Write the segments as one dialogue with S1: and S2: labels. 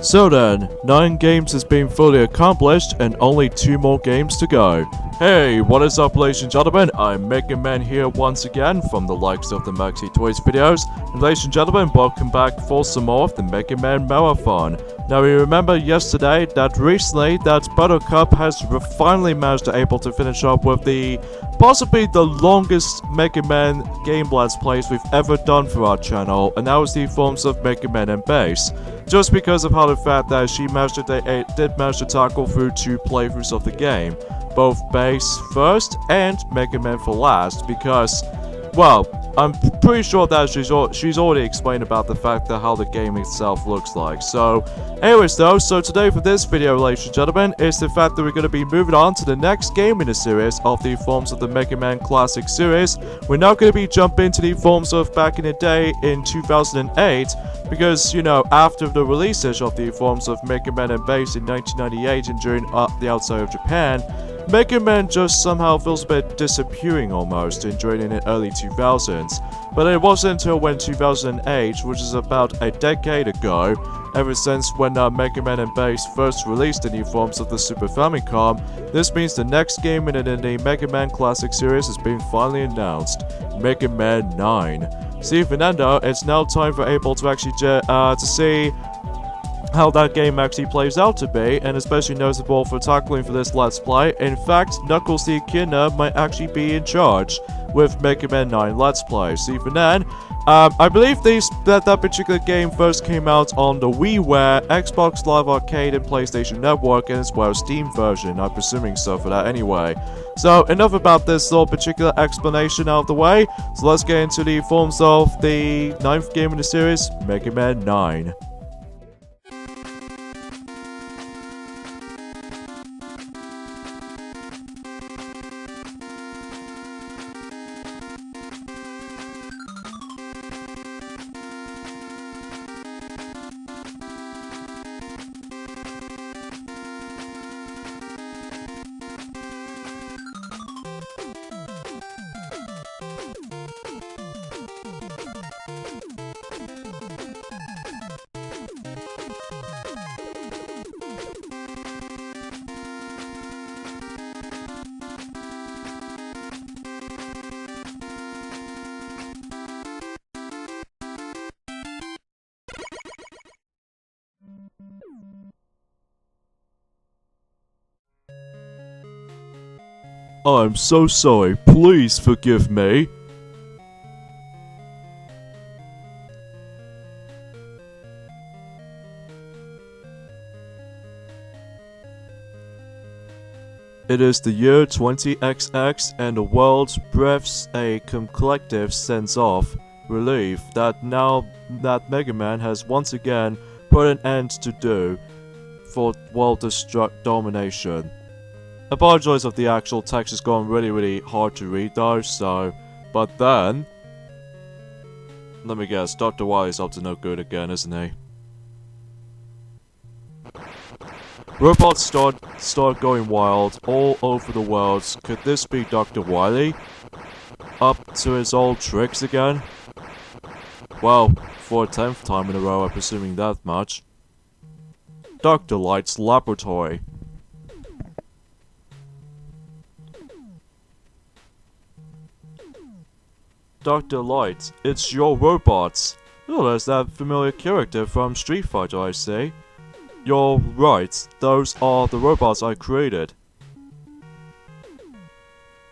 S1: So then, 9 games has been fully accomplished and only 2 more games to go. Hey, what is up ladies and gentlemen, I'm Magma Man here once again from the likes of the Maxi Toys videos. And ladies and gentlemen, welcome back for some more of the Magma Man Marathon. Now we remember yesterday that recently that Buttercup has finally managed to able to finish up with possibly the longest Mega Man game Let's Plays we've ever done for our channel, and that was the forms of Mega Man and Bass. Just because of how the fact that she did manage to tackle through 2 playthroughs of the game, both Bass first and Mega Man for last, because, well, I'm pretty sure that she's already explained about the fact that how the game itself looks like. So, anyways though, so today for this video, ladies and gentlemen, is the fact that we're going to be moving on to the next game in the series of the forms of the Mega Man Classic series. We're now going to be jumping into the forms of back in the day in 2008, because, you know, after the releases of the forms of Mega Man and Bass in 1998 and during the outside of Japan, Mega Man just somehow feels a bit disappearing almost during the early 2000s. But it wasn't until when 2008, which is about a decade ago, ever since when Mega Man and Bass first released the new forms of the Super Famicom. This means the next game in the Mega Man Classic series has been finally announced, Mega Man 9. See Fernando, it's now time for April to actually to see how that game actually plays out to be, and especially noticeable for tackling for this Let's Play. In fact, Knuckles the Echidna might actually be in charge with Mega Man 9 Let's Play. See for then, I believe that particular game first came out on the WiiWare, Xbox Live Arcade, and PlayStation Network, and as well as Steam version. I'm presuming so for that anyway. So enough about this little particular explanation out of the way, so let's get into the forms of the 9th game in the series, Mega Man 9. I'm so sorry, please forgive me. It is the year 20XX and the world breathes a collective sense of relief that now that Mega Man has once again put an end to do for world domination. Apologize if the actual text is going really hard to read though, so, but then, let me guess, Dr. Wily's up to no good again, isn't he? Robots start going wild all over the world. Could this be Dr. Wily? Up to his old tricks again? Well, for a 10th time in a row, I'm presuming that much. Dr. Light's laboratory. Dr. Light, it's your robots. Oh, there's that familiar character from Street Fighter, I see. You're right, those are the robots I created.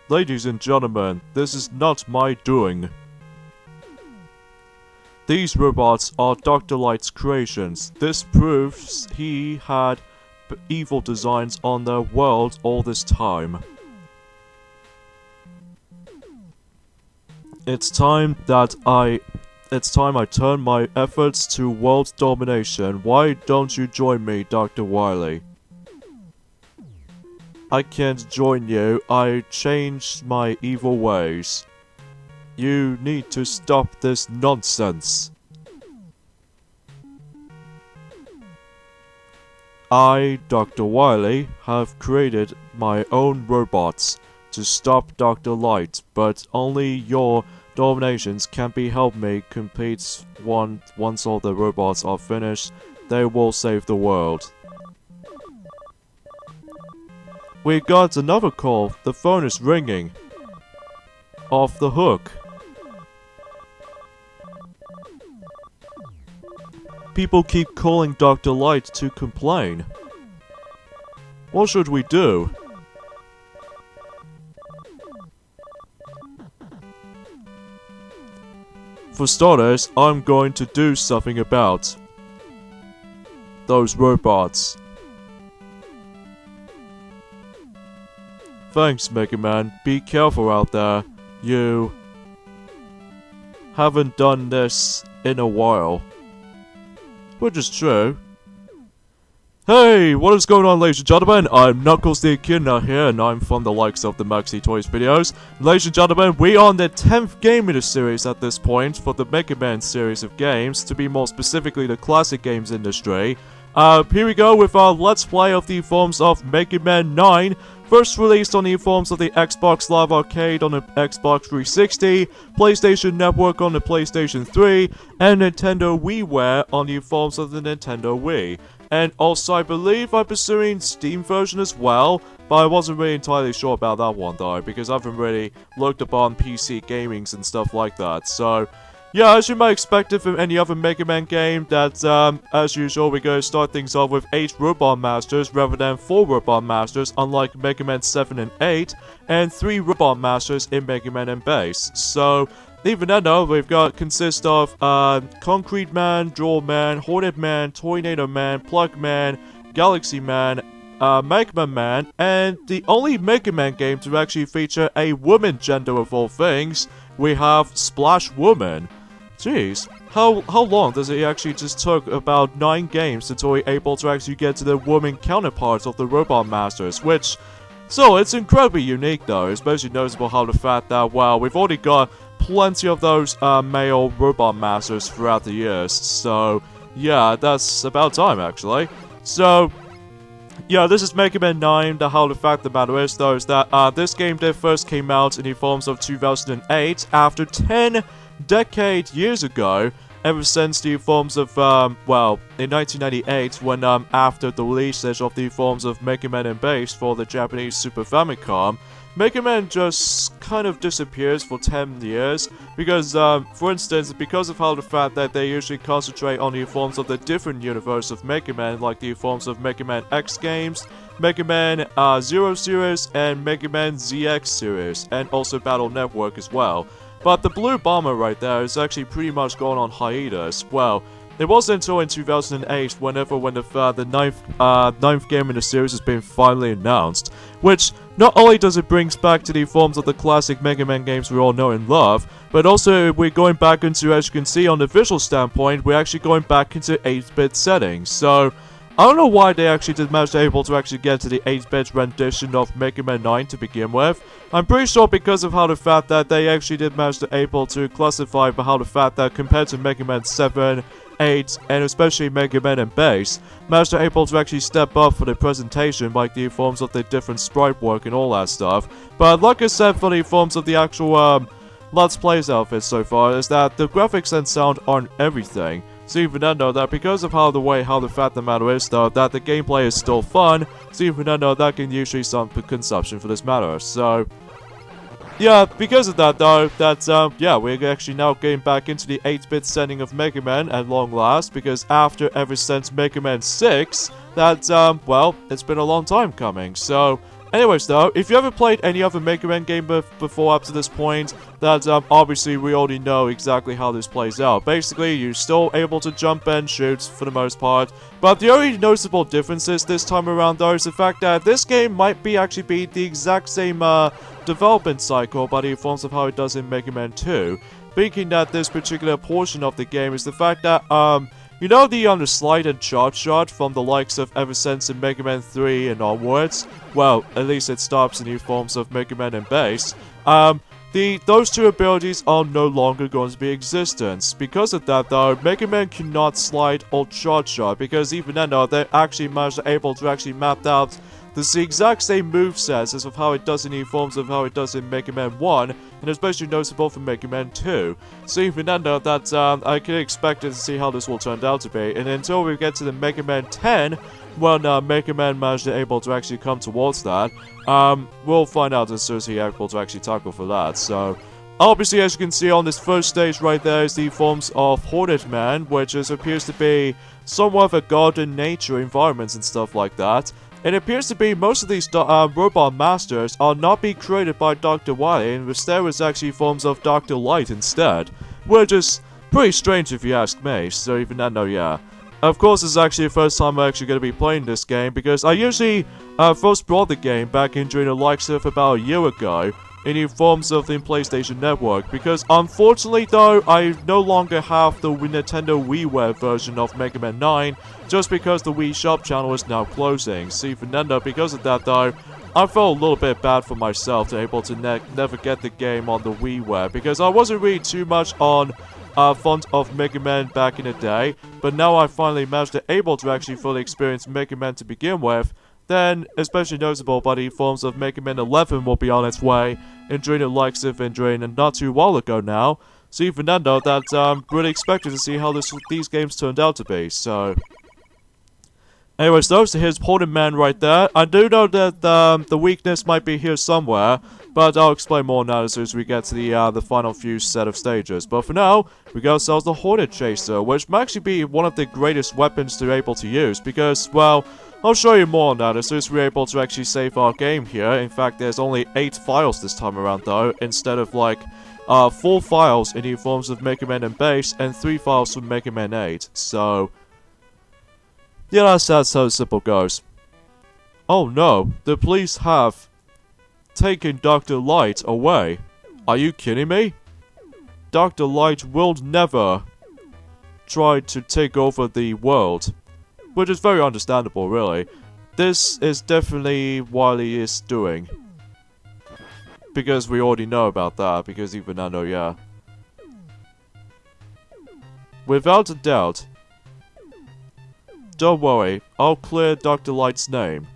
S1: Ladies and gentlemen, this is not my doing. These robots are Dr. Light's creations. This proves he had evil designs on their world all this time. It's time I turn my efforts to world domination. Why don't you join me, Dr. Wily? I can't join you. I changed my evil ways. You need to stop this nonsense. I, Dr. Wily, have created my own robots to stop Dr. Light, but only your dominations can be helped me complete once all the robots are finished they will save the world. We got another call. The phone is ringing. Off the hook. People keep calling Dr. Light to complain. What should we do? For starters, I'm going to do something about those robots. Thanks, Mega Man. Be careful out there. You haven't done this in a while. Which is true. Hey, what is going on, ladies and gentlemen? I'm Knuckles the Echidna here, and I'm from the likes of the Maxi Toys videos. Ladies and gentlemen, we are on the 10th game in the series at this point for the Mega Man series of games, to be more specifically the classic games industry. Here we go with our Let's Play of the forms of Mega Man 9, first released on the forms of the Xbox Live Arcade on the Xbox 360, PlayStation Network on the PlayStation 3, and Nintendo WiiWare on the forms of the Nintendo Wii. And also, I believe I'm pursuing Steam version as well, but I wasn't really entirely sure about that one though, because I haven't really looked upon PC gamings and stuff like that. So, yeah, as you might expect it from any other Mega Man game, that, as usual, we're going to start things off with 8 Robot Masters rather than 4 Robot Masters, unlike Mega Man 7 and 8, and 3 Robot Masters in Mega Man and Base. So, even then though, we've got consist of Concrete Man, Draw Man, Hornet Man, Tornado Man, Plug Man, Galaxy Man, Magma Man, and the only Mega Man game to actually feature a woman gender of all things, we have Splash Woman. Jeez, how long does it actually just took about 9 games until we're able to actually get to the woman counterparts of the Robot Masters, which, so it's incredibly unique though, especially noticeable how the fact that, well, we've already got plenty of those male Robot Masters throughout the years, so yeah, that's about time actually. So yeah, this is Mega Man 9. How the fact of the matter is though is that this game did first came out in the forms of 2008 after 10 years ago, ever since the forms of, well, in 1998, when, after the release of the forms of Mega Man and Base for the Japanese Super Famicom, Mega Man just kind of disappears for 10 years, because, for instance, because of how the fact that they usually concentrate on the forms of the different universe of Mega Man, like the forms of Mega Man X games, Mega Man Zero series, and Mega Man ZX series, and also Battle Network as well. But the Blue Bomber right there is actually pretty much gone on hiatus. Well, it wasn't until in 2008 when the ninth game in the series has been finally announced, which not only does it brings back to the forms of the classic Mega Man games we all know and love, but also we're going back into, as you can see on the visual standpoint, we're actually going back into 8-bit settings. So I don't know why they actually did manage to able to actually get to the 8-bit rendition of Mega Man 9 to begin with. I'm pretty sure because of how the fact that they actually did manage to able to classify how the fact that compared to Mega Man 7, 8, and especially Mega Man and Base, managed to able to actually step up for the presentation, like the forms of the different sprite work and all that stuff. But like I said, for the forms of the actual Let's Plays outfit so far, is that the graphics and sound aren't everything. So even then though, that because of how the fact of the matter is though, that the gameplay is still fun, so even then though, that can usually some consumption for this matter. So yeah, because of that though, yeah, we're actually now getting back into the 8-bit setting of Mega Man at long last, because ever since Mega Man 6, well, it's been a long time coming. So anyways though, if you haven't played any other Mega Man game before up to this point, obviously we already know exactly how this plays out. Basically, you're still able to jump and shoot for the most part, but the only noticeable differences this time around though is the fact that this game might actually be the exact same development cycle by the forms of how it does in Mega Man 2. Thinking that this particular portion of the game is the fact that, you know the slide and charge shot from the likes of ever since in Mega Man 3 and onwards? Well, at least it stops in the forms of Mega Man and Base. those two abilities are no longer going to be existent. Because of that, though, Mega Man cannot slide or charge shot, because even then, though, they actually able to actually map out the exact same movesets as of how it does in the forms of how it does in Mega Man 1, and especially noticeable for Mega Man 2. So even then, though, that I can expect to see how this will turn out to be, and until we get to the Mega Man 10, when Mega Man managed to able to actually come towards that, we'll find out as soon as he's able to actually tackle for that. So obviously, as you can see on this first stage right there is the forms of Hornet Man, which appears to be somewhat of a garden nature environments and stuff like that. It appears to be most of these robot masters are not being created by Dr. Wily, and instead was actually forms of Dr. Light instead, which is pretty strange if you ask me. So even then, though, yeah. Of course, this is actually the first time I'm actually going to be playing this game, because I usually first brought the game back in during the likes of about a year ago, in the forms of the PlayStation Network, because unfortunately, though, I no longer have the Nintendo WiiWare version of Mega Man 9, just because the Wii Shop channel is now closing. See, Fernando, because of that, though, I felt a little bit bad for myself to able to never get the game on the WiiWare, because I wasn't really too much on fond of Mega Man back in the day, but now I finally managed to able to actually fully experience Mega Man to begin with. Then, especially noticeable by the forms of Mega Man 11 will be on its way, and during the likes of and not too while ago now. So even then, though, that really expected to see how these games turned out to be. So, anyways, though, so here's Hornet Man right there. I do know that the weakness might be here somewhere, but I'll explain more now as soon as we get to the final few set of stages. But for now, we got ourselves the Hornet Chaser, which might actually be one of the greatest weapons to be able to use, because, well, I'll show you more on that as soon as we're able to actually save our game here. In fact, there's only 8 files this time around, though, instead of, like, 4 files in the forms of Mega Man and Base, and 3 files from Mega Man 8. So, yeah, that's how simple goes. Oh no, the police have taken Dr. Light away. Are you kidding me? Dr. Light will never try to take over the world. Which is very understandable, really. This is definitely what he is doing. Because we already know about that, because even I know, yeah. Without a doubt. Don't worry, I'll clear Dr. Light's name.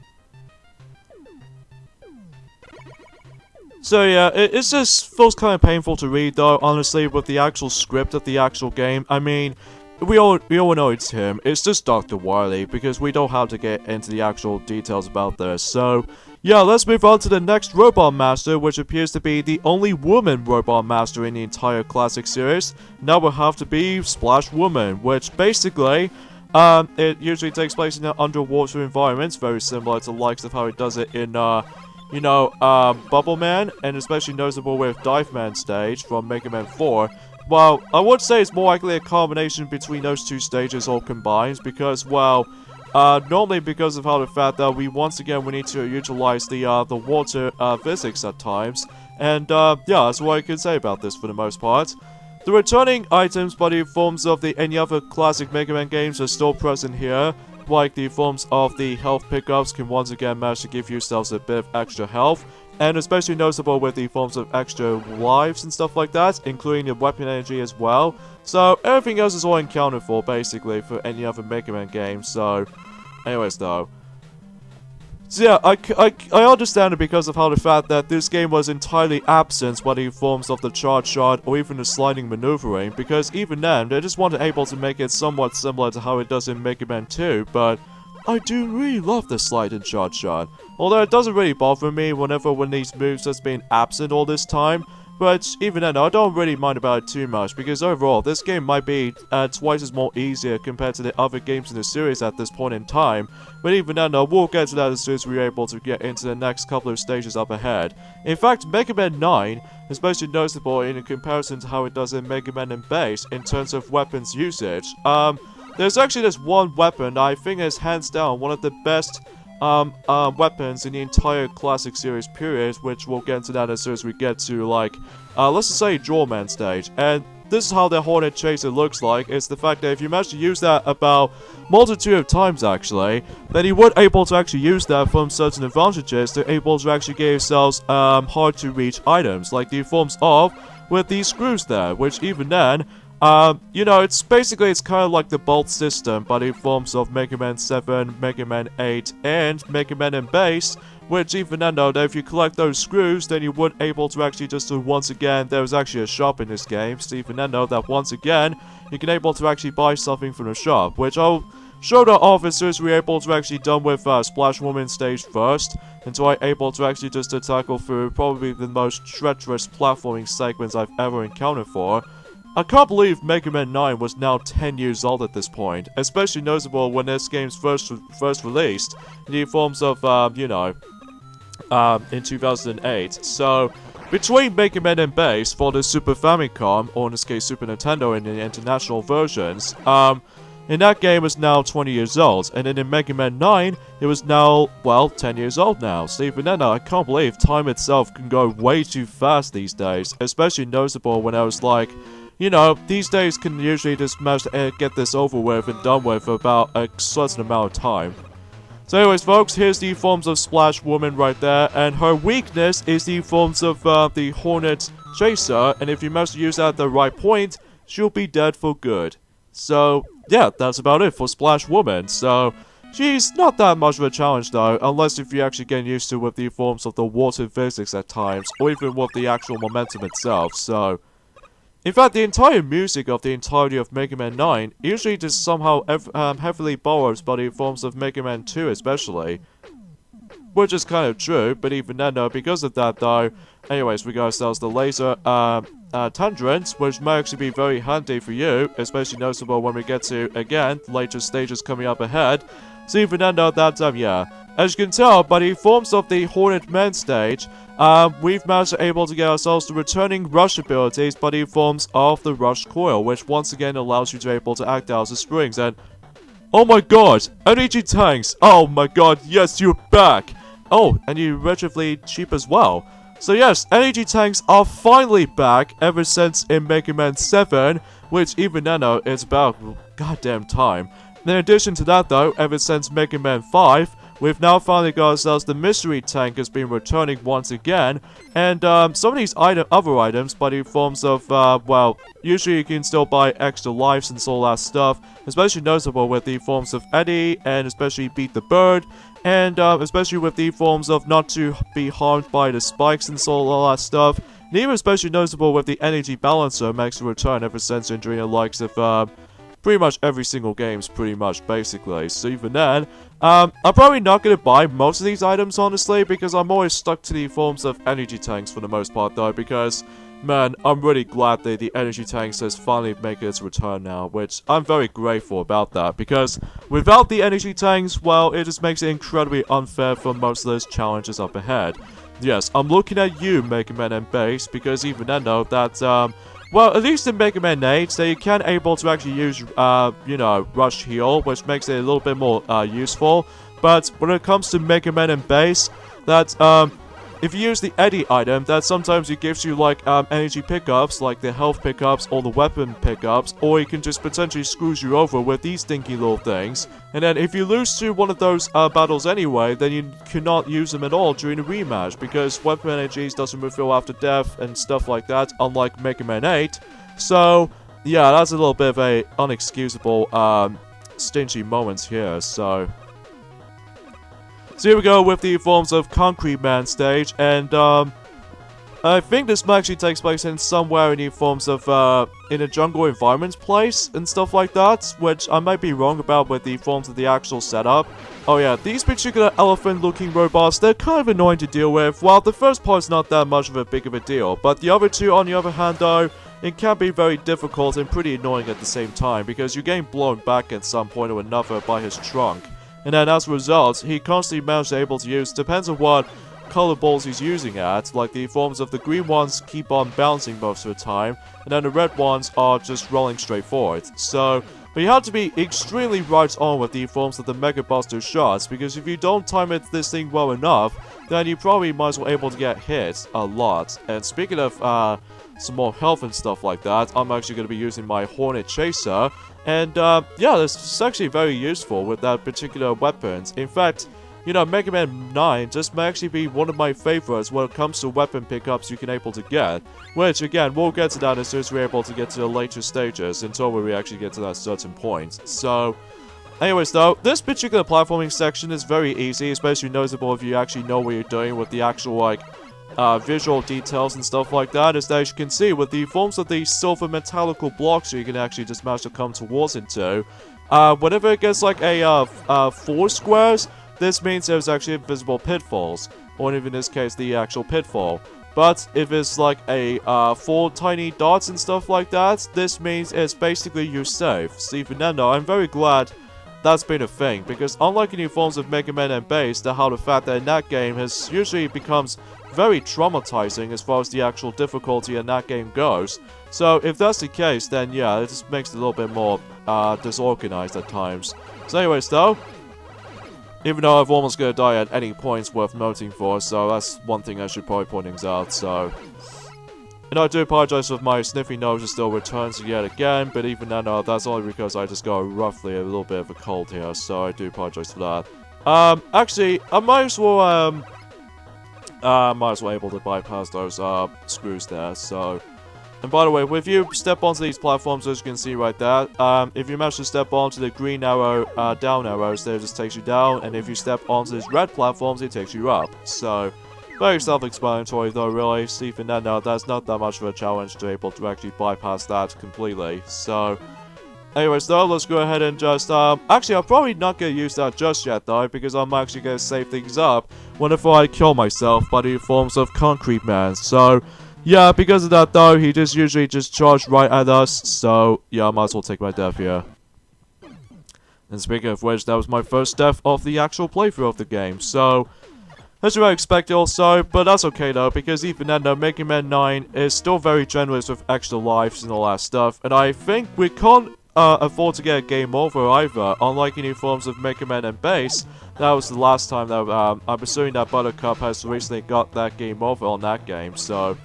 S1: So yeah, it just feels kind of painful to read, though, honestly, with the actual script of the actual game. I mean, we all know it's him. It's just Dr. Wily, because we don't have to get into the actual details about this. So, yeah, let's move on to the next Robot Master, which appears to be the only woman Robot Master in the entire classic series. Now will have to be Splash Woman, which basically, it usually takes place in an underwater environment, very similar to the likes of how it does it in, Bubble Man, and especially noticeable with Dive Man stage from Mega Man 4. Well, I would say it's more likely a combination between those two stages all combined, because, well, normally because of how the fact that we need to utilize the water physics at times, and yeah, that's what I can say about this for the most part. The returning items by the forms of any other classic Mega Man games are still present here, like the forms of the health pickups can once again manage to give yourselves a bit of extra health, and especially noticeable with the forms of extra lives and stuff like that, including the weapon energy as well. So everything else is all accounted for, basically, for any other Mega Man game. So, anyways, though. So yeah, I understand it because of how the fact that this game was entirely absent by the forms of the charge shot or even the sliding maneuvering, because even then, they just weren't able to make it somewhat similar to how it does in Mega Man 2, but I do really love the slide and charge shot. Although it doesn't really bother me when these moves has been absent all this time, but even then, I don't really mind about it too much, because overall, this game might be twice as more easier compared to the other games in the series at this point in time, but even then, we'll get to that as soon as we're able to get into the next couple of stages up ahead. In fact, Mega Man 9, especially noticeable in comparison to how it does in Mega Man and Base in terms of weapons usage. There's actually this one weapon that I think is hands down one of the best weapons in the entire classic series period, which we'll get into that as soon as we get to, like, let's just say Jaw Man stage. And this is how the Hornet Chaser looks like. It's the fact that if you manage to use that about multitude of times actually, then you would able to actually use that from certain advantages to able to actually get yourselves hard to reach items, like the forms of with these screws there, which even then, you know, it's kind of like the bolt system, but in forms of Mega Man 7, Mega Man 8, and Mega Man and Base, which even then though, that if you collect those screws, then you would able to actually just do once again, there was actually a shop in this game, so even then though, that once again, you can able to actually buy something from the shop, which I'll show the officers we're able to actually done with Splash Woman stage first, and so I'm able to actually just to tackle through probably the most treacherous platforming segments I've ever encountered for. I can't believe Mega Man 9 was now 10 years old at this point, especially noticeable when this game's first released, in the forms of, you know, in 2008. So, between Mega Man and Base for the Super Famicom, or in this case Super Nintendo in the international versions, in that game is now 20 years old, and then in Mega Man 9, it was now, well, 10 years old now. So even then, I can't believe time itself can go way too fast these days, especially noticeable when I was like, you know, these days can usually just manage to get this over with and done with about a certain amount of time. So anyways, folks, here's the forms of Splash Woman right there, and her weakness is the forms of the Hornet Chaser, and if you manage to use that at the right point, she'll be dead for good. So, yeah, that's about it for Splash Woman. So, she's not that much of a challenge though, unless if you're actually getting used to with the forms of the water physics at times, or even with the actual momentum itself, so... In fact, the entire music of the entirety of Mega Man 9 usually just somehow heavily borrows by the forms of Mega Man 2 especially. Which is kind of true, but even then though, because of that though, anyways, we got ourselves the laser tangents, which may actually be very handy for you, especially noticeable when we get to, again, later stages coming up ahead. So even then though, that, yeah. As you can tell by the forms of the Hornet Man stage, we've managed to able to get ourselves the returning rush abilities by the forms of the rush coil, which once again allows you to able to act out as springs, and oh my god, energy tanks! Oh my god, yes, you're back! Oh, and you're relatively cheap as well. So yes, energy tanks are finally back ever since in Mega Man 7, which even now it's about goddamn time. In addition to that though, ever since Mega Man 5, we've now finally got ourselves the mystery tank has been returning once again, and some of these other items by the forms of, well, usually you can still buy extra lives and all that stuff, especially noticeable with the forms of Eddie, and especially Beat the Bird, and especially with the forms of not to be harmed by the spikes and all that stuff, and even especially noticeable with the energy balancer makes a return ever since during the likes of, pretty much every single game's pretty much, basically. So even then, I'm probably not going to buy most of these items, honestly, because I'm always stuck to the forms of energy tanks for the most part, though, because, man, I'm really glad that the energy tanks has finally made its return now, which I'm very grateful about that, because without the energy tanks, well, it just makes it incredibly unfair for most of those challenges up ahead. Yes, I'm looking at you, Mega Man and Base, because even then, though, that, well, at least in Mega Man 8, so you can able to actually use, you know, Rush Heal, which makes it a little bit more, useful. But when it comes to Mega Man and Base, that, if you use the Eddie item, that sometimes it gives you, like, energy pickups, like the health pickups or the weapon pickups, or it can just potentially screws you over with these stinky little things. And then if you lose to one of those, battles anyway, then you cannot use them at all during the rematch, because weapon energies doesn't refill after death and stuff like that, unlike Mega Man 8. So, yeah, that's a little bit of a unexcusable, stingy moments here, so... So here we go with the forms of Concrete Man stage, and I think this actually takes place in somewhere in the forms of, in a jungle environment place and stuff like that, which I might be wrong about with the forms of the actual setup. Oh yeah, these particular elephant-looking robots, they're kind of annoying to deal with. While the first part's not that much of a big of a deal, but the other two, on the other hand though, it can be very difficult and pretty annoying at the same time, because you're getting blown back at some point or another by his trunk. And then as a result, he constantly manages able to use, depends on what color balls he's using at, like the forms of the green ones keep on bouncing most of the time, and then the red ones are just rolling straight forward. So, But you have to be extremely right on with the forms of the Mega Buster shots, because if you don't time this thing well enough, then you probably might as well able to get hit a lot. And speaking of some more health and stuff like that, I'm actually going to be using my Hornet Chaser. And yeah, this is actually very useful with that particular weapons. In fact, you know, Mega Man 9 just may actually be one of my favorites when it comes to weapon pickups you can able to get. Which, again, we'll get to that as soon as we're able to get to the later stages, until we actually get to that certain point. So, anyways though, this particular platforming section is very easy, especially noticeable if you actually know what you're doing with the actual, like, visual details and stuff like that, is that as you can see, with the forms of these silver metallical blocks you can actually just manage to come towards into, whenever it gets like a 4 squares, this means there's actually invisible pitfalls, or even in this case, the actual pitfall. But if it's like a 4 tiny dots and stuff like that, this means it's basically you're safe. So even then though, I'm very glad that's been a thing, because unlike any forms of Mega Man and Base, the fact that in that game has usually becomes very traumatizing as far as the actual difficulty in that game goes. So if that's the case, then yeah, it just makes it a little bit more disorganized at times. So anyways though, even though I've almost gonna die at any points worth noting for, so that's one thing I should probably point things out, so. And I do apologize if my sniffy nose still returns yet again, but even then, that's only because I just got roughly a little bit of a cold here, so I do apologize for that. Actually, I might as well able to bypass those, screws there, so. And by the way, if you step onto these platforms, as you can see right there, if you manage to step onto the green arrow, down arrows, there, it just takes you down, and if you step onto these red platforms, it takes you up. So, very self-explanatory though, really. So even then, that's not that much of a challenge to be able to actually bypass that completely. So, anyways though, let's go ahead and just, actually, I'm probably not going to use that just yet though, because I'm actually going to save things up whenever I kill myself by the forms of Concrete Man. So, yeah, because of that though, he just usually just charged right at us, so yeah, I might as well take my death here. And speaking of which, that was my first death of the actual playthrough of the game, so as you might expect also, but that's okay though, because even then though, Mega Man 9 is still very generous with extra lives and all that stuff, and I think we can't afford to get a game over either, unlike any forms of Mega Man and Base. That was the last time that I'm assuming that Buttercup has recently got that game over on that game, so.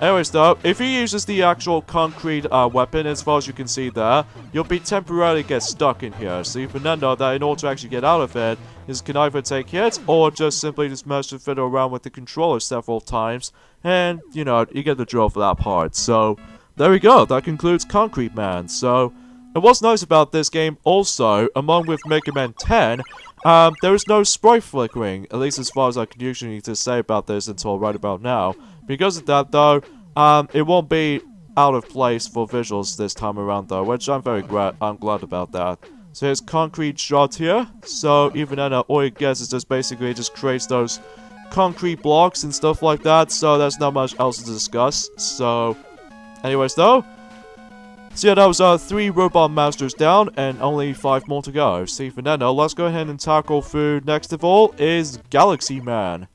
S1: Anyways though, if he uses the actual concrete weapon, as far as you can see there, you'll be temporarily get stuck in here. So even then though, that in order to actually get out of it, you can either take hits, or just simply just manage to fiddle around with the controller several times, and, you know, you get the drill for that part. So, there we go, that concludes Concrete Man. So, and what's nice about this game also, along with Mega Man 10, there is no sprite flickering, at least as far as I can usually to say about this until right about now. Because of that though, it won't be out of place for visuals this time around though, which I'm glad about that. So here's concrete shot here, so even then all it gets is just basically just creates those concrete blocks and stuff like that, so there's not much else to discuss. So, anyways though, so yeah, that was 3 robot masters down and only 5 more to go. So even then let's go ahead and tackle through, next of all is Galaxy Man.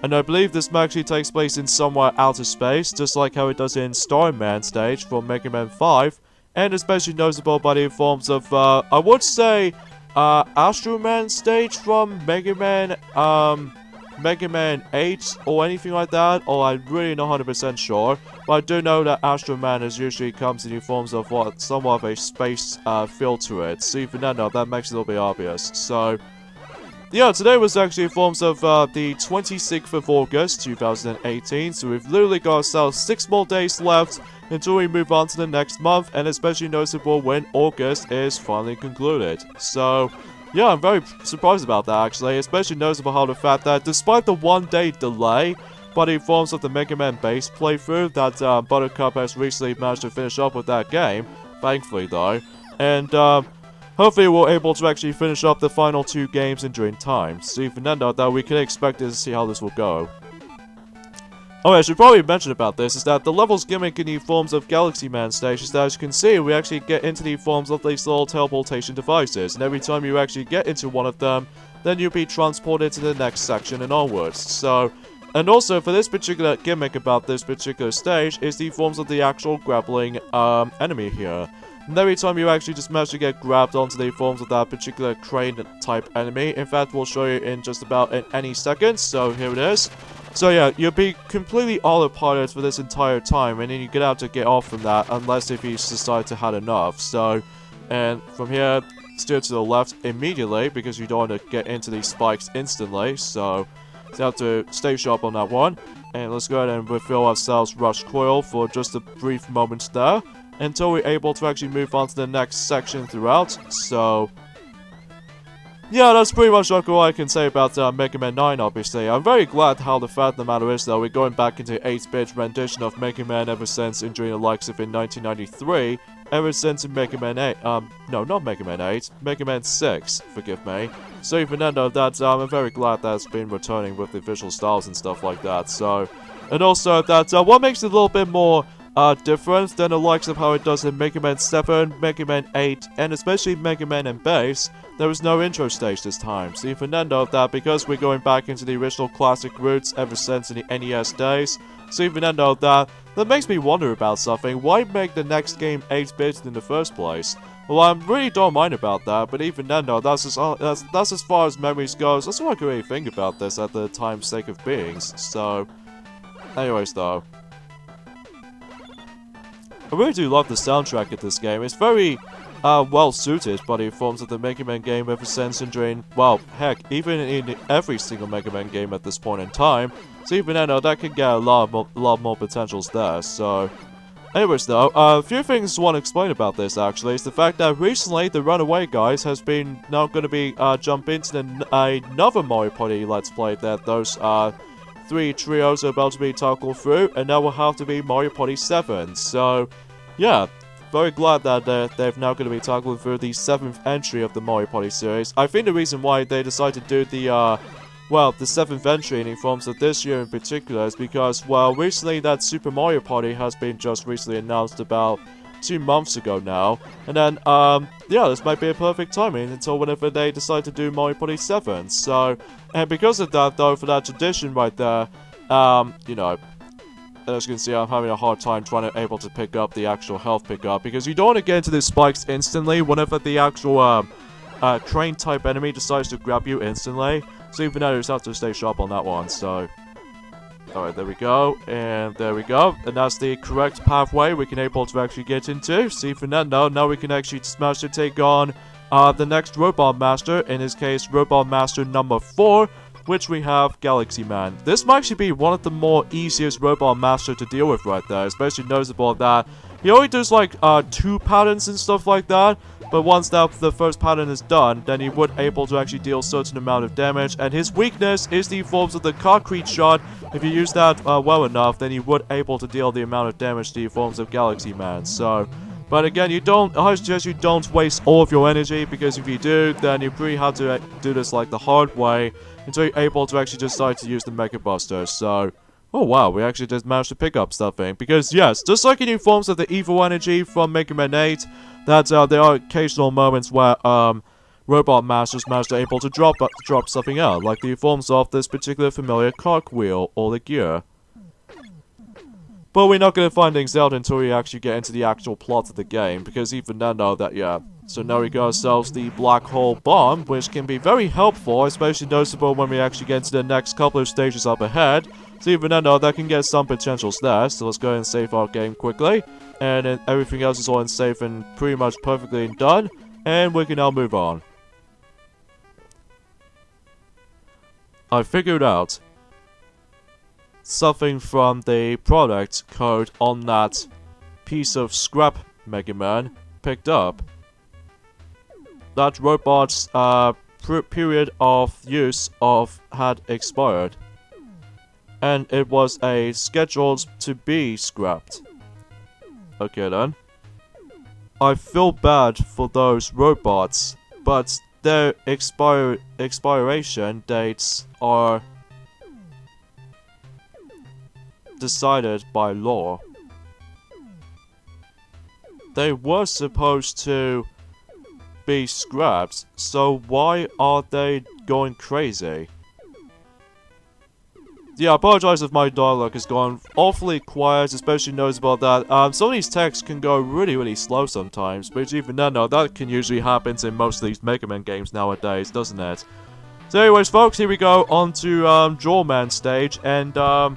S1: And I believe this actually takes place in somewhere outer space, just like how it does in Starman stage for Mega Man 5, and especially noticeable by the forms of, I would say, Astro Man stage from Mega Man 8 or anything like that, or I'm really not 100% sure, but I do know that Astro Man is usually comes in the forms of somewhat of a space feel to it, so even then, that makes it a little bit obvious. So, yeah, today was actually forms of the 26th of August, 2018, so we've literally got ourselves 6 more days left until we move on to the next month, and especially noticeable when August is finally concluded. So, yeah, I'm very surprised about that actually, especially noticeable how the fact that despite the 1-day delay by the forms of the Mega Man Base playthrough that Buttercup has recently managed to finish up with that game, thankfully though, and hopefully we're able to actually finish up the final 2 games in during time, so even then though, that we can expect to see how this will go. Oh, I should probably mention about this, is that the levels gimmick in the forms of Galaxy Man stage is that, as you can see, we actually get into the forms of these little teleportation devices, and every time you actually get into one of them, then you'll be transported to the next section and onwards. So, and also for this particular gimmick about this particular stage is the forms of the actual grappling enemy here. And every time you actually just manage to get grabbed onto the forms of that particular crane type enemy. In fact, we'll show you in just about in any second, so here it is. So yeah, you'll be completely autopilot for this entire time, and then you get out to get off from that, unless if you decide to had enough. So, and from here, steer to the left immediately, because you don't want to get into these spikes instantly, so you have to stay sharp on that one. And let's go ahead and refill ourselves Rush Coil for just a brief moment there, until we're able to actually move on to the next section throughout. So yeah, that's pretty much all I can say about Mega Man 9, obviously. I'm very glad how the fact of the matter is, though, we're going back into 8-bit rendition of Mega Man ever since enjoying the likes of in 1993, ever since in Mega Man 8, no, not Mega Man 8, Mega Man 6, forgive me. So even then, though, that, I'm very glad that's been returning with the visual styles and stuff like that, so. And also that, what makes it a little bit more different than the likes of how it does in Mega Man 7, Mega Man 8, and especially Mega Man and Base, there was no intro stage this time. So even then though, that because we're going back into the original classic roots ever since in the NES days, so even then though, that makes me wonder about something. Why make the next game 8-bit in the first place? Well, I really don't mind about that, but even then though, that's as far as memories goes. That's what I can really think about this at the time's sake of beings. So, anyways though, I really do love the soundtrack of this game. It's very well suited by the forms of the Mega Man game ever since enjoying, well, heck, even in every single Mega Man game at this point in time. So even then, that can get a lot more potentials there. So, anyways though, a few things I want to explain about this actually is the fact that recently the Runaway guys has been now going to be jump into another Mario Party Let's Play that those 3 trios are about to be tackled through, and that will have to be Mario Party 7. So, yeah, very glad that they're now going to be tackled through the 7th entry of the Mario Party series. I think the reason why they decided to do the, well, the 7th entry in forms of this year in particular is because, well, recently that Super Mario Party has been just recently announced about 2 months ago now. And then, yeah, this might be a perfect timing until whenever they decide to do Mario Party 7. So, and because of that, though, for that tradition right there, you know, as you can see, I'm having a hard time able to pick up the actual health pickup, because you don't want to get into these spikes instantly whenever the actual, train type enemy decides to grab you instantly. So even though you just have to stay sharp on that one, so. Alright, there we go, and there we go, and that's the correct pathway we can able to actually get into. See, for now we can actually smash to take on the next Robot Master, in this case, Robot Master number 4, which we have Galaxy Man. This might actually be one of the more easiest Robot Master to deal with right there, especially noticeable that he only does like 2 patterns and stuff like that, but once the first pattern is done, then he would able to actually deal a certain amount of damage, and his weakness is the forms of the concrete shot. If you use that well enough, then he would able to deal the amount of damage to the forms of Galaxy Man. So, but again, I suggest you don't waste all of your energy, because if you do, then you pretty have to do this like the hard way until you're able to actually decide to use the Mega Buster. So, oh wow, we actually just managed to pick up something. Because yes, just like in new forms of the evil energy from Mega Man 8, that there are occasional moments where Robot Masters manage to able to drop something out, like the forms of this particular familiar cogwheel or the gear. But we're not going to find things out until we actually get into the actual plot of the game, because even then though that, yeah. So now we got ourselves the Black Hole Bomb, which can be very helpful, especially noticeable when we actually get to the next couple of stages up ahead. So even then though, that can get some potentials there, so let's go ahead and save our game quickly. And then everything else is all in safe and pretty much perfectly done, and we can now move on. I figured out something from the product code on that piece of scrap Mega Man picked up. That robot's period of use had expired, and it was scheduled to be scrapped. Okay then. I feel bad for those robots, but their expiration dates are decided by law. They were supposed to be scrapped, so why are they going crazy? yeah, I apologize if my dialogue has gone awfully quiet, especially noticeable that some of these texts can go really slow sometimes, which even then, no, that can usually happen in most of these Mega Man games nowadays, doesn't it? So anyways, folks, here we go on to Jaw Man stage, and yeah,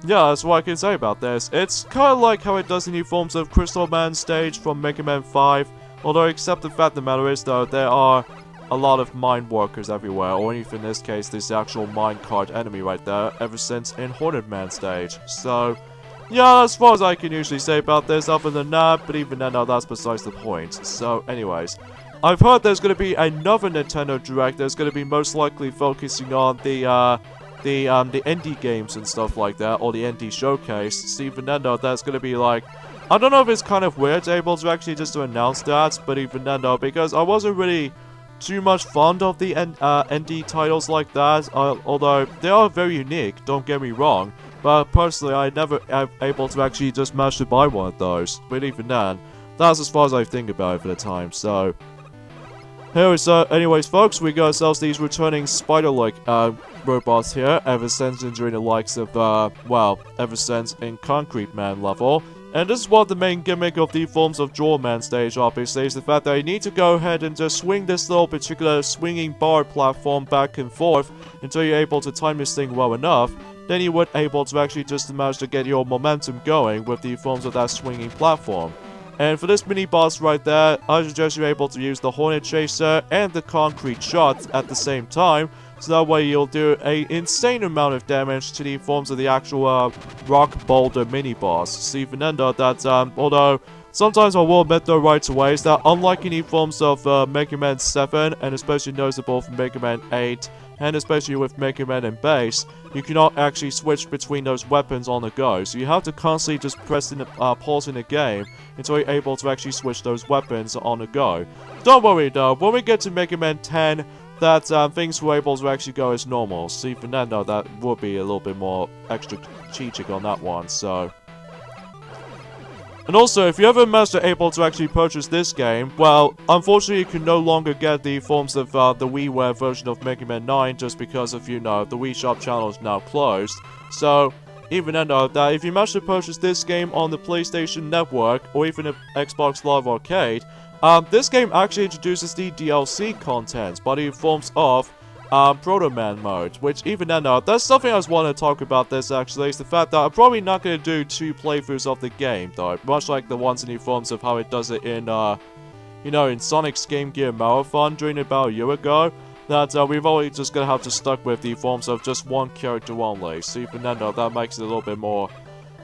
S1: that's what I can say about this. It's kind of like how it does in new forms of Crystal Man stage from Mega Man 5, although except the fact of the matter is, though, there are a lot of mine workers everywhere, or even in this case, this actual minecart enemy right there, ever since in Hornet Man stage. So, yeah, as far as I can usually say about this, other than that, but even then, no, that's besides the point. So, anyways, I've heard there's going to be another Nintendo Direct that's going to be most likely focusing on the indie games and stuff like that, or the indie showcase. So even then, though, that's going to be like, I don't know if it's kind of weird able to actually just to announce that, but even then, though, because I wasn't really too much fond of the indie titles like that, although they are very unique, don't get me wrong, but personally I never am able to actually just manage to buy one of those, but even then, that's as far as I think about it for the time, so. Anyways folks, we got ourselves these returning spider-like robots here, ever since during the likes of, well, ever since in Concrete Man level. And this is what the main gimmick of the forms of Jaw Man stage obviously is the fact that you need to go ahead and just swing this little particular swinging bar platform back and forth until you're able to time this thing well enough. Then you would able to actually just manage to get your momentum going with the forms of that swinging platform. And for this mini boss right there, I suggest you're able to use the Hornet Chaser and the Concrete Shot at the same time. So that way you'll do an insane amount of damage to the forms of the actual rock boulder mini-boss. So even then though, that although sometimes I will admit though right away is that unlike any forms of Mega Man 7, and especially noticeable from Mega Man 8, and especially with Mega Man and Base, you cannot actually switch between those weapons on the go. So you have to constantly just press in the, pause in the game until you're able to actually switch those weapons on the go. Don't worry though, when we get to Mega Man 10, that things were able to actually go as normal. So even then though, that would be a little bit more extra strategic on that one, so. And also, if you ever managed to able to actually purchase this game, well, unfortunately you can no longer get the forms of the WiiWare version of Mega Man 9 just because of, you know, the Wii Shop channel is now closed. So, even then though, that if you manage to purchase this game on the PlayStation Network, or even the Xbox Live Arcade, this game actually introduces the DLC content by the forms of Proto Man mode, which even then though, that's something I was wanting to talk about this actually, is the fact that I'm probably not going to do 2 playthroughs of the game though, much like the ones in the forms of how it does it in, you know, in Sonic's Game Gear Marathon during about a year ago, that we've always just going to have to stuck with the forms of just one character only, so even then though, that makes it a little bit more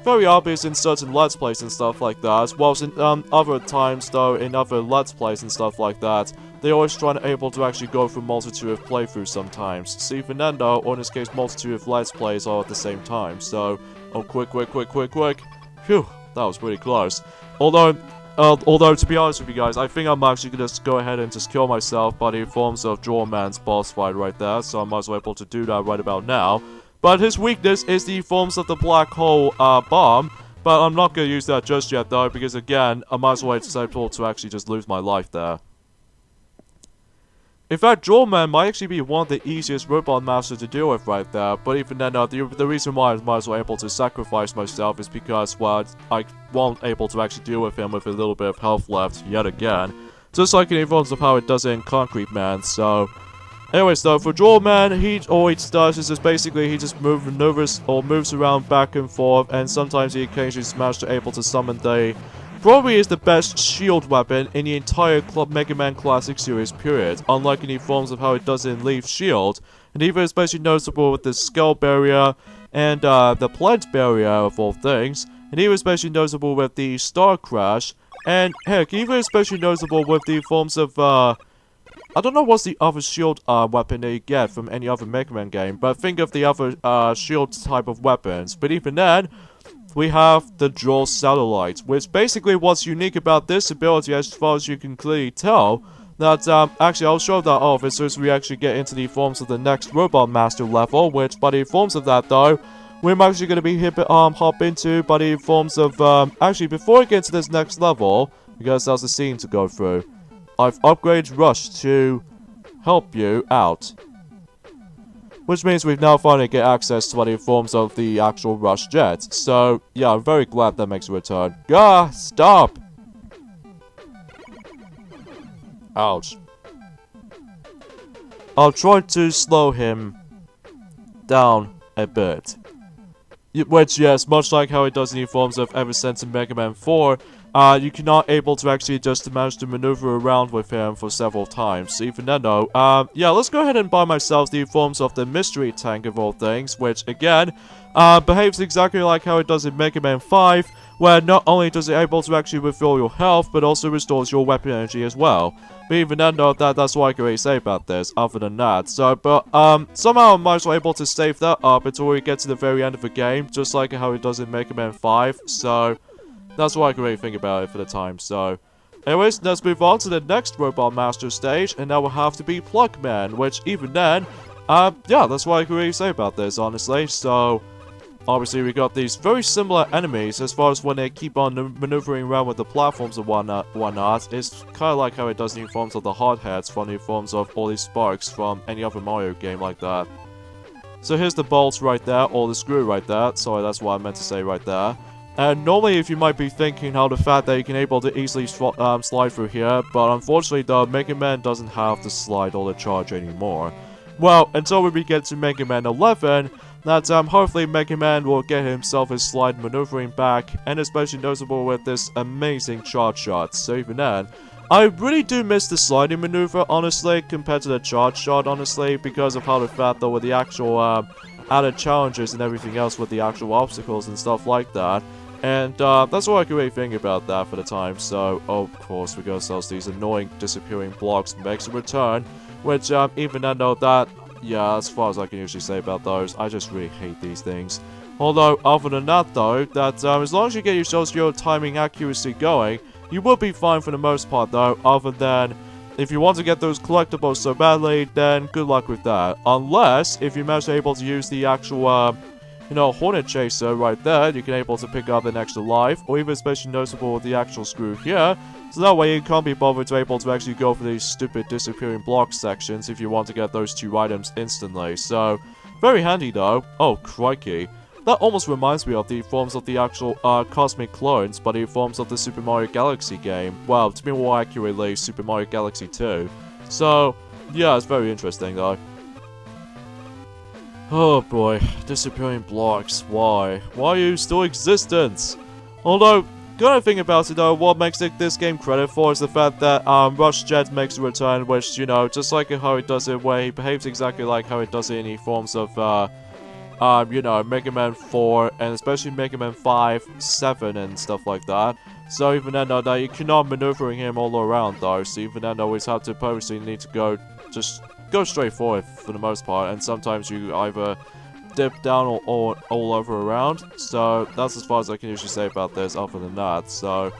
S1: very obvious in certain Let's Plays and stuff like that, whilst in other times though, in other Let's Plays and stuff like that, they're always trying to able to actually go through multitude of playthroughs sometimes. So even then though, or in this case multitude of Let's Plays all at the same time, so, oh quick, phew, that was pretty close. Although to be honest with you guys, I think I'm actually gonna just go ahead and just kill myself by the forms of Jaw Man's boss fight right there, so I might as well able to do that right about now. But his weakness is the forms of the black hole bomb, but I'm not going to use that just yet though, because again, I might as well be able to actually just lose my life there. In fact, Jaw Man might actually be one of the easiest robot masters to deal with right there, but even then, the reason why I might as well able to sacrifice myself is because, well, I won't able to actually deal with him with a little bit of health left yet again, just like in the forms of how it does in Concrete Man, so. Anyways though, for Jaw Man, all he does is just basically he just moves around back and forth, and sometimes he occasionally smashes to able to summon the probably is the best shield weapon in the entire Mega Man Classic series period, unlike any forms of how it does in Leaf Shield, and even especially noticeable with the Skull Barrier and the Plant Barrier of all things, and even especially noticeable with the Star Crash, and heck, even especially noticeable with the forms of I don't know what's the other shield weapon that you get from any other Mega Man game, but think of the other shield type of weapons. But even then, we have the Jaw Satellite, which basically what's unique about this ability, as far as you can clearly tell, that actually I'll show that off as soon as we actually get into the forms of the next Robot Master level, which by the forms of that though, we're actually going to be hop into by the forms of, actually before we get to this next level, because there's a scene to go through. I've upgraded Rush to help you out. which means we've now finally get access to any forms of the actual Rush Jet. So, yeah, I'm very glad that makes a return. Gah! Stop! Ouch. I'll try to slow him down a bit. Which, yes, much like how it does in the forms of ever since in Mega Man 4, you cannot able to actually just manage to maneuver around with him for several times. So even then though, yeah, let's go ahead and buy myself the forms of the mystery tank of all things, which again, behaves exactly like how it does in Mega Man 5, where not only does it able to actually refill your health, but also restores your weapon energy as well. But even then though, that's what I can really say about this, other than that. So, but, somehow I might as well able to save that up until we get to the very end of the game, just like how it does in Mega Man 5, so that's what I can really think about it for the time, so anyways, let's move on to the next Robot Master stage, and that will have to be Plug Man, which even then, yeah, that's what I can really say about this, honestly. So obviously we got these very similar enemies as far as when they keep on maneuvering around with the platforms and whatnot. It's kind of like how it does in the forms of the hard heads from the forms of all these sparks from any other Mario game like that. So here's the bolts right there, or the screw right there, sorry, that's what I meant to say right there. And normally if you might be thinking how the fact that you can able to easily slide through here, but unfortunately though, Mega Man doesn't have the slide or the charge anymore. Well, until we get to Mega Man 11, that hopefully Mega Man will get himself his slide maneuvering back, and especially noticeable with this amazing charge shot. So even then, I really do miss the sliding maneuver, honestly, compared to the charge shot, honestly, because of how the fact though with the actual added challenges and everything else with the actual obstacles and stuff like that. And that's what I can really think about that for the time. So, of course, we got ourselves these annoying disappearing blocks makes a return, which even I know that, yeah, as far as I can usually say about those, I just really hate these things. Although, other than that though, that as long as you get yourselves your timing accuracy going, you will be fine for the most part though, other than if you want to get those collectibles so badly, then good luck with that. Unless, if you manage to able to use the actual, you know, Hornet Chaser right there, you can able to pick up an extra life, or even especially noticeable with the actual screw here, so that way you can't be bothered to able to actually go for these stupid disappearing block sections if you want to get those two items instantly. So, very handy though. Oh, crikey. That almost reminds me of the forms of the actual Cosmic Clones, but the forms of the Super Mario Galaxy game. Well, to be more accurately, Super Mario Galaxy 2. So, yeah, it's very interesting though. Oh boy, disappearing blocks, why? Why are you still existent? Although, good thing about it though, what makes this game credit for is the fact that Rush Jet makes a return, which, you know, just like how it does it, where he behaves exactly like how it does it in the forms of, you know, Mega Man 4, and especially Mega Man 5, 7, and stuff like that. So even then, though, you cannot maneuvering him all around, though, so even then, always have to purposely need to go straight forward for the most part, and sometimes you either dip down or all over around. So that's as far as I can usually say about this, other than that. So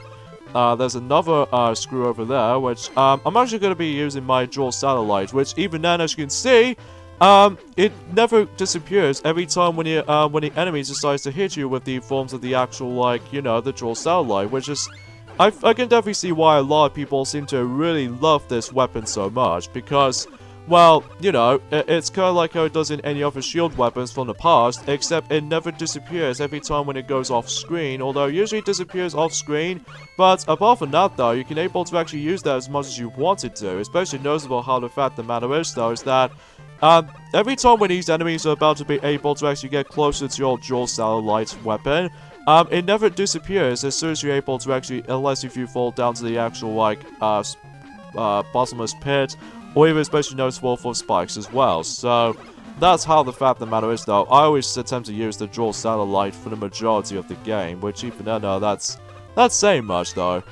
S1: there's another screw over there, which I'm actually going to be using my dual satellite, which even then, as you can see, it never disappears every time when the enemy decides to hit you with the forms of the actual, like, you know, the dual satellite, which is, I can definitely see why a lot of people seem to really love this weapon so much, because, well, you know, it's kind of like how it does in any other shield weapons from the past, except it never disappears every time when it goes off screen, although usually it disappears off screen, but apart from that though, you can able to actually use that as much as you wanted to, especially noticeable how the fact the matter is though, is that every time when these enemies are about to be able to actually get closer to your dual satellite weapon, it never disappears as soon as you're able to actually, unless if you fall down to the actual, like, bottomless pit, or even especially noticeable for spikes as well. So, that's how the fact of the matter is though. I always attempt to use the dual satellite for the majority of the game, which even then, that's saying much though.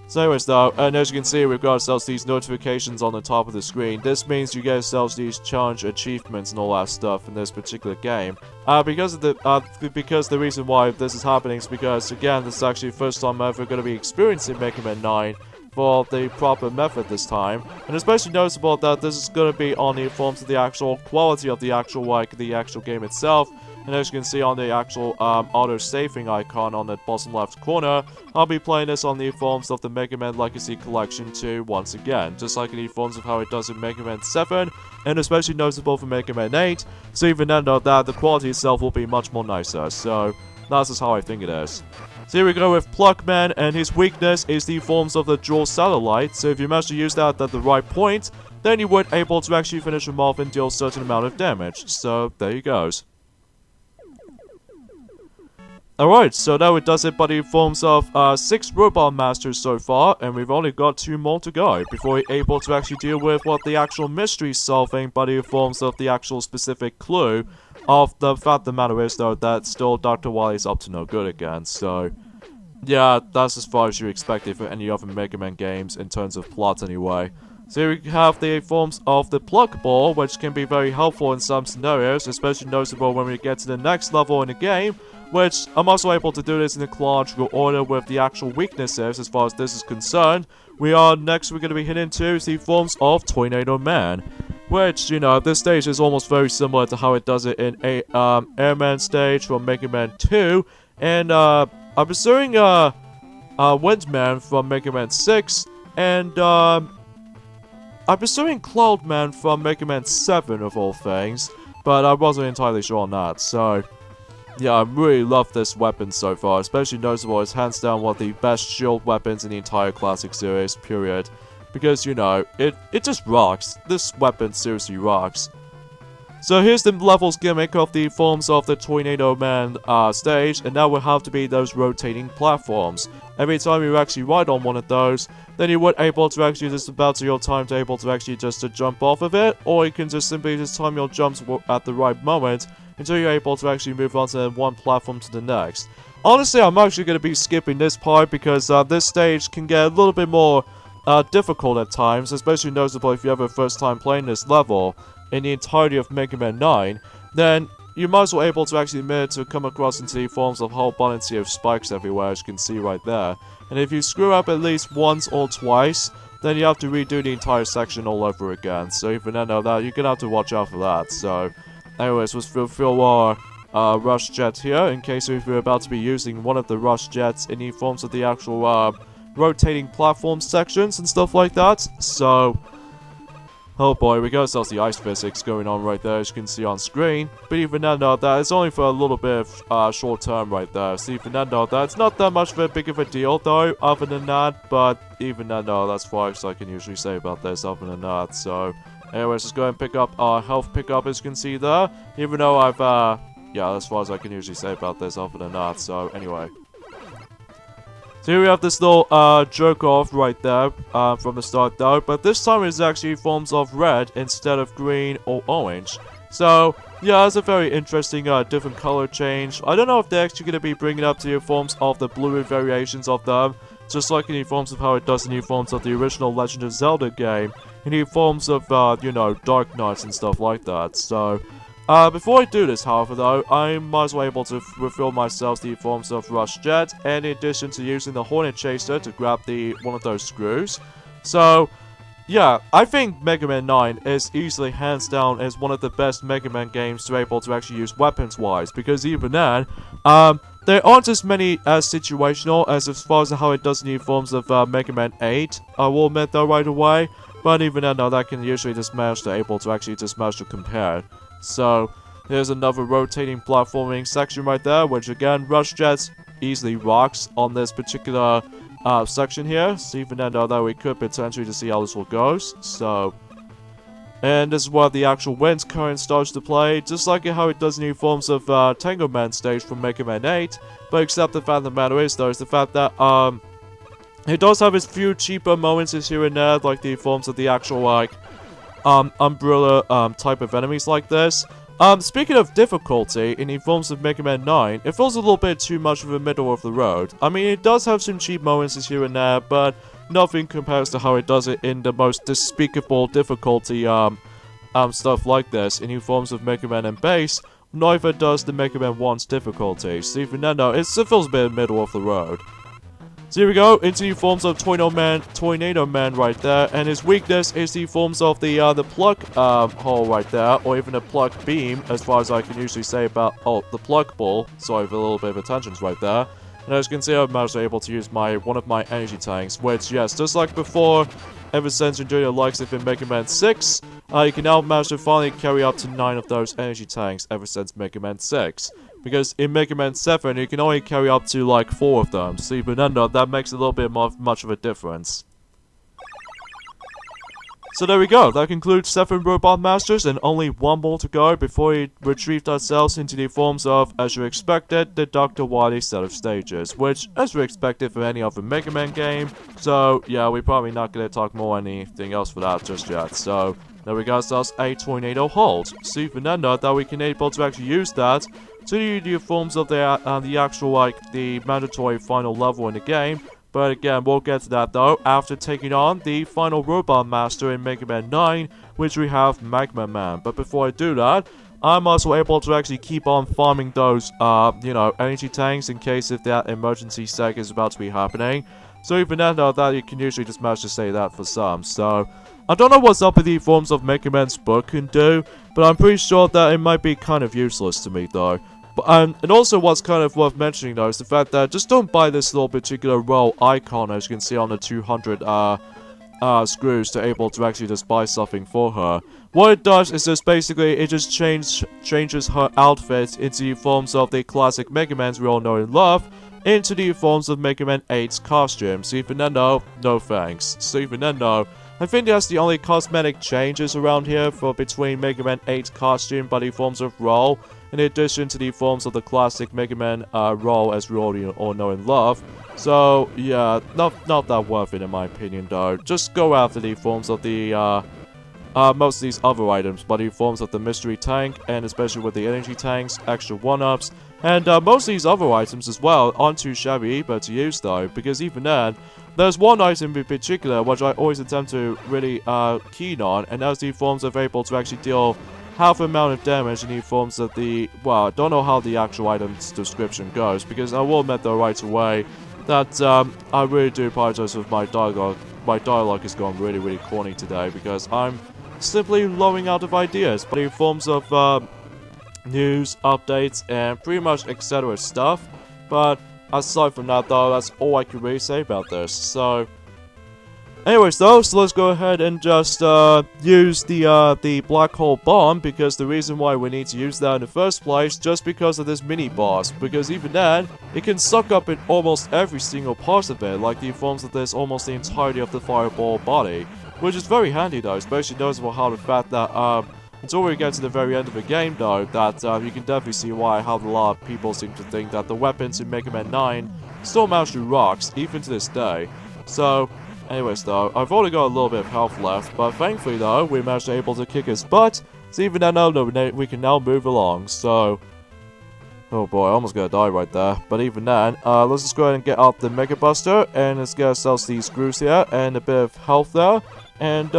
S1: So anyways though, and as you can see, we've got ourselves these notifications on the top of the screen. This means you get yourselves these challenge achievements and all that stuff in this particular game. Because the reason why this is happening is because, again, this is actually the first time I'm ever going to be experiencing Mega Man 9 for the proper method this time. And especially noticeable that this is going to be on the forms of the actual quality of the actual, like, the actual game itself. And as you can see on the actual auto-saving icon on the bottom left corner, I'll be playing this on the forms of the Mega Man Legacy Collection 2 once again, just like in the forms of how it does in Mega Man 7, and especially noticeable for Mega Man 8, so even then though that, the quality itself will be much more nicer, so that's just how I think it is. So here we go with Plug Man, and his weakness is the forms of the dual satellite, so if you manage to use that at the right point, then you would able to actually finish him off and deal a certain amount of damage, so there he goes. Alright, so now it does it by the forms of 6 Robot Masters so far, and we've only got 2 more to go before we're able to actually deal with what the actual mystery solving by the forms of the actual specific clue of the fact the matter is though that still Dr. Wily's up to no good again, so yeah, that's as far as you expect it for any other Mega Man games in terms of plot anyway. So here we have the forms of the Plug Ball, which can be very helpful in some scenarios, especially noticeable when we get to the next level in the game, which I'm also able to do this in a chronological order with the actual weaknesses as far as this is concerned. We're going to be hitting into the forms of Tornado Man, which, you know, this stage is almost very similar to how it does it in a Airman stage from Mega Man 2, and I'm pursuing Windman from Mega Man 6, and I'm pursuing Cloud Man from Mega Man 7 of all things, but I wasn't entirely sure on that, so yeah, I really love this weapon so far, especially noticeable as hands down one of the best shield weapons in the entire classic series, period. Because, you know, it just rocks. This weapon seriously rocks. So here's the levels gimmick of the forms of the Tornado Man stage, and now will have to be those rotating platforms. Every time you actually ride on one of those, then you would able to actually just about your time to able to actually just to jump off of it, or you can just simply just time your jumps at the right moment, until you're able to actually move on to one platform to the next. Honestly, I'm actually going to be skipping this part because this stage can get a little bit more difficult at times, especially noticeable if you have a first time playing this level in the entirety of Mega Man 9, then you might as well able to actually admit to come across into the forms of a whole abundance of spikes everywhere, as you can see right there. And if you screw up at least once or twice, then you have to redo the entire section all over again. So even then, you're gonna have to watch out for that. So anyways, let's fulfill our rush jet here, in case if we're about to be using one of the rush jets in the forms of the actual rotating platform sections and stuff like that. So, oh boy, we got ourselves the ice physics going on right there, as you can see on screen. But even then, that is only for a little bit of short term right there. So even then, that it's not that much of a big of a deal though, other than that. But even then, that's far as I can usually say about this, other than that. So anyways, let's go ahead and pick up our health pickup, as you can see there. Even though I've, yeah, as far as I can usually say about this, other than that. So anyway. So here we have this little jerk off right there from the start though, but this time it's actually forms of red instead of green or orange. So yeah, it's a very interesting different color change. I don't know if they're actually going to be bringing up the new forms of the blue variations of them, just like in the forms of how it does in the forms of the original Legend of Zelda game, in the forms of, you know, Dark Knights and stuff like that. So before I do this, however, though, I might as well able to refill myself the forms of Rush Jet, and in addition to using the Hornet Chaser to grab one of those screws. So, yeah, I think Mega Man 9 is easily hands down as one of the best Mega Man games to be able to actually use weapons-wise, because even then, there aren't as many as situational as far as how it does in the forms of Mega Man 8, I will admit though right away, but even then, that can usually just manage to able to actually just manage to compare. So, here's another rotating platforming section right there, which again, Rush Jets easily rocks on this particular section here. So even then, though, we could potentially to see how this will go. So, and this is where the actual wind current starts to play, just like how it does in the forms of Tango Man stage from Mega Man 8. But except the fact of the matter is, though, is the fact that it does have its few cheaper moments here and there, like the forms of the actual like umbrella type of enemies like this. Speaking of difficulty, in the forms of Mega Man 9, it feels a little bit too much of a middle of the road. I mean, it does have some cheap moments here and there, but nothing compares to how it does it in the most despicable difficulty, stuff like this. In the forms of Mega Man and Bass, neither does the Mega Man 1's difficulty. So even then, it feels a bit middle of the road. So here we go, into the forms of Tornado Man right there, and his weakness is the forms of the plug hole right there, or even a plug beam, as far as I can usually say about, the plug ball. Sorry for a little bit of attentions right there. And as you can see, I'm actually able to use one of my energy tanks, which, yes, just like before, ever since you're doing the likes of in Mega Man 6, you can now manage to finally carry up to 9 of those energy tanks ever since Mega Man 6. Because in Mega Man 7, you can only carry up to like 4 of them, so even then though, that makes a little bit much of a difference. So there we go, that concludes 7 Robot Masters and only 1 more to go before we retrieved ourselves into the forms of, as you expected, the Dr. Wily set of stages, which, as we expected from any other Mega Man game, so yeah, we're probably not gonna talk more anything else for that just yet, so there we got ourselves a Tornado Hold. So even then though, that we can able to actually use that to the forms of the actual, like, the mandatory final level in the game. But again, we'll get to that though, after taking on the final Robot Master in Mega Man 9, which we have Magma Man. But before I do that, I'm also able to actually keep on farming those, energy tanks in case if that emergency sec is about to be happening. So even then though, that you can usually just manage to say that for some, so I don't know what's up with the forms of Mega Man's book can do, but I'm pretty sure that it might be kind of useless to me though. And also what's kind of worth mentioning though is the fact that just don't buy this little particular roll icon, as you can see on the 200 screws, to able to actually just buy something for her. What it does is just basically it just changes her outfit into the forms of the classic Mega Mans we all know and love, into the forms of Mega Man 8's costume. So even then though, no thanks. So even then though, I think that's the only cosmetic changes around here for between Mega Man 8's costume by the forms of roll, in addition to the forms of the classic Mega Man roll as we already all know and love. So yeah, not that worth it in my opinion though. Just go after the forms of the most of these other items, but the forms of the mystery tank, and especially with the energy tanks, extra 1-ups, and most of these other items as well aren't too shabby either to use though, because even then, there's one item in particular which I always attempt to really keen on, and that's the forms of able to actually deal half amount of damage in the forms of the, well, I don't know how the actual item's description goes, because I will admit though right away that I really do apologize if my dialogue is going really corny today, because I'm simply blowing out of ideas, but in forms of news, updates, and pretty much etc. stuff. But aside from that though, that's all I can really say about this. So anyways though, so let's go ahead and just use the black hole bomb, because the reason why we need to use that in the first place, just because of this mini boss, because even then, it can suck up in almost every single part of it, like the forms of this almost the entirety of the fireball body, which is very handy though, especially noticeable how the fact that until we get to the very end of the game though, that you can definitely see how a lot of people seem to think that the weapons in Mega Man 9 still manage to rocks, even to this day. So anyways though, I've only got a little bit of health left, but thankfully though, we managed to able to kick his butt, so even now we can now move along, so oh boy, I almost gonna die right there, but even then, let's just go ahead and get out the Mega Buster, and let's get ourselves these screws here, and a bit of health there, and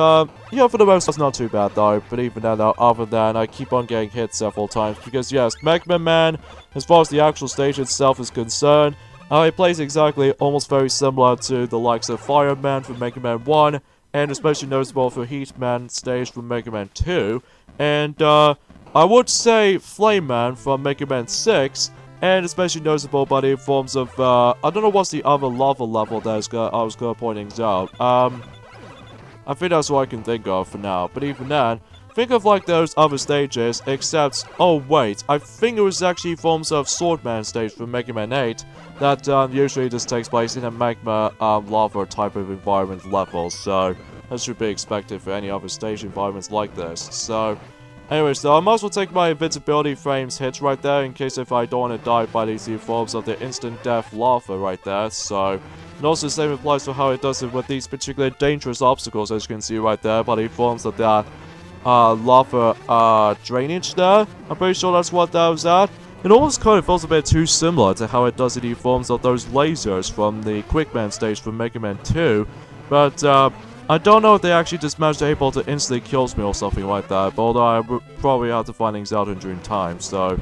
S1: yeah, for the most it's not too bad though, but even then though, other than I keep on getting hit several times, because yes, Magma Man, as far as the actual stage itself is concerned, it plays exactly almost very similar to the likes of Fire Man from Mega Man 1, and especially noticeable for Heat Man stage from Mega Man 2, and I would say Flame Man from Mega Man 6, and especially noticeable by the forms of, I don't know what's the other lava level that I was gonna point things out. I think that's what I can think of for now, but even then, think of like those other stages, except, oh wait, I think it was actually forms of Swordman stage from Mega Man 8, that usually just takes place in a magma lava type of environment level, so that should be expected for any other stage environments like this. So anyways though, I might as well take my invincibility frames hits right there, in case if I don't want to die by these forms of the instant death lava right there, so. And also the same applies to how it does it with these particular dangerous obstacles, as you can see right there, by the forms of that lava drainage there. I'm pretty sure that's what that was at. It almost kind of feels a bit too similar to how it does in the forms of those lasers from the Quickman stage from Mega Man 2. But I don't know if they actually just managed to able to instantly kill me or something like that, but although I would probably have to find things out in due time, so.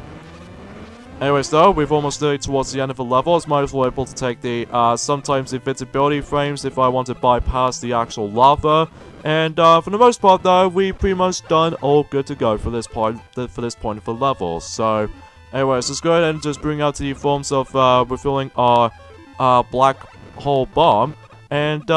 S1: Anyways though, we've almost nearly towards the end of the level. It's might as well able to take the sometimes invincibility frames if I want to bypass the actual lava. And for the most part though, we pretty much done all good to go for this point of the level. So anyways, let's go ahead and just bring out the forms of refilling our black hole bomb. And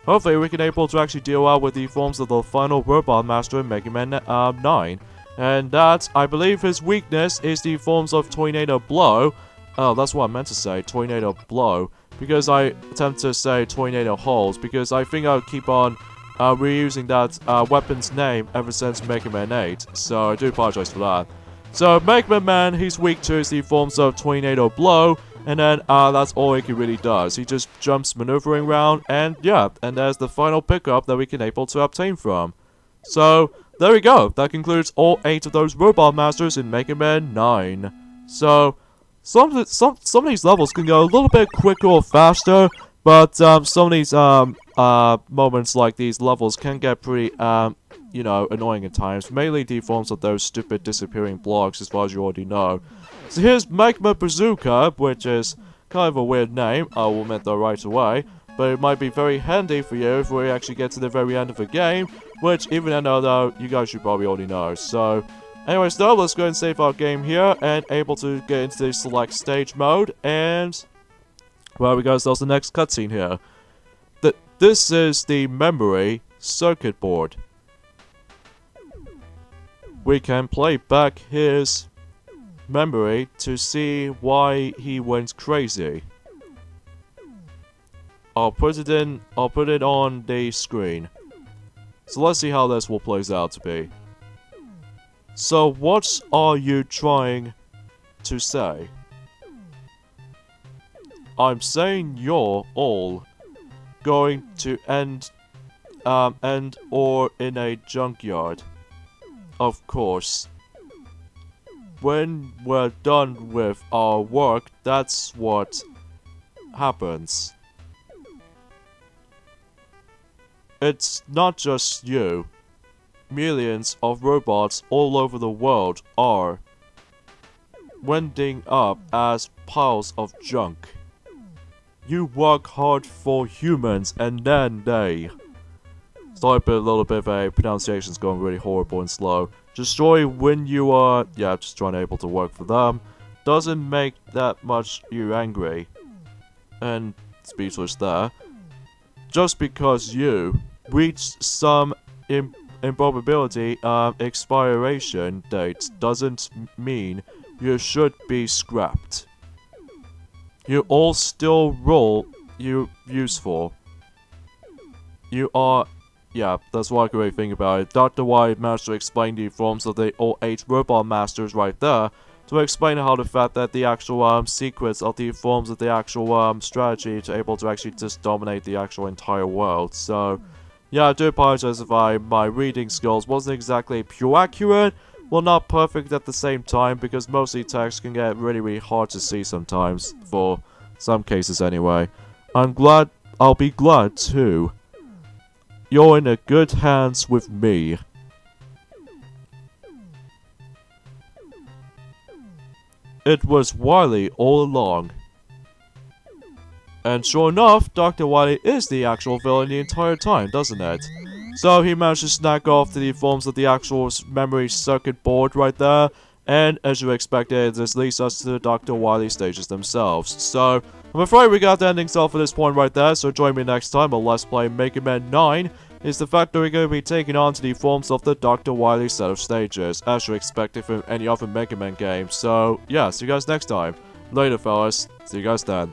S1: hopefully we can able to actually deal out with the forms of the final robot master in Mega Man 9. And that, I believe his weakness is the forms of Tornado Blow. Oh, that's what I meant to say, Tornado Blow. Because I attempt to say Tornado Holes, because I think I'll keep on reusing that weapon's name ever since Mega Man 8. So I do apologize for that. So Magma Man, he's weak to is the forms of Tornado Blow. And then that's all he really does. He just jumps maneuvering around, and yeah, and there's the final pickup that we can able to obtain from. So there we go. That concludes all 8 of those robot masters in Mega Man 9. So some of these levels can go a little bit quicker or faster, but some of these moments like these levels can get pretty you know, annoying at times. Mainly the forms of those stupid disappearing blocks, as far as you already know. So here's Magma Bazooka, which is kind of a weird name, I will admit that right away, but it might be very handy for you if we actually get to the very end of the game, which even though you guys should probably already know. So anyways though, let's go and save our game here and able to get into the select stage mode, and well, we go ourselves the next cutscene here. This is the memory circuit board. We can play back his memory to see why he went crazy. I'll put it on the screen. So let's see how this will plays out to be. So what are you trying to say? I'm saying you're all going to end or in a junkyard. Of course. When we're done with our work, that's what happens. It's not just you. Millions of robots all over the world are winding up as piles of junk. You work hard for humans and then they... Sorry, but a little bit of a pronunciation's going really horrible and slow. Destroy when you are, yeah, just trying to able to work for them. Doesn't make that much you angry. And speechless there. Just because you reached some improbability expiration date doesn't mean you should be scrapped. You all still role you useful. You are... Yeah, that's what I can really think about it. Dr. Wily managed to explain the forms of the all 8 robot masters right there, to explain how the fact that the actual secrets of the forms of the actual strategy to able to actually just dominate the actual entire world. So yeah, I do apologize if my reading skills wasn't exactly pure accurate, well, not perfect at the same time, because mostly text can get really hard to see sometimes, for some cases anyway. I'll be glad too. You're in a good hands with me. It was Wily all along. And sure enough, Dr. Wily is the actual villain the entire time, doesn't it? So he managed to snack off to the forms of the actual memory circuit board right there, and as you expected, this leads us to the Dr. Wily stages themselves. So I'm afraid we got the ending off at this point right there, so join me next time on Let's Play Mega Man 9. Is the fact that we're going to be taking on to the forms of the Dr. Wily set of stages, as you expected from any other Mega Man game. So yeah, see you guys next time. Later fellas, see you guys then.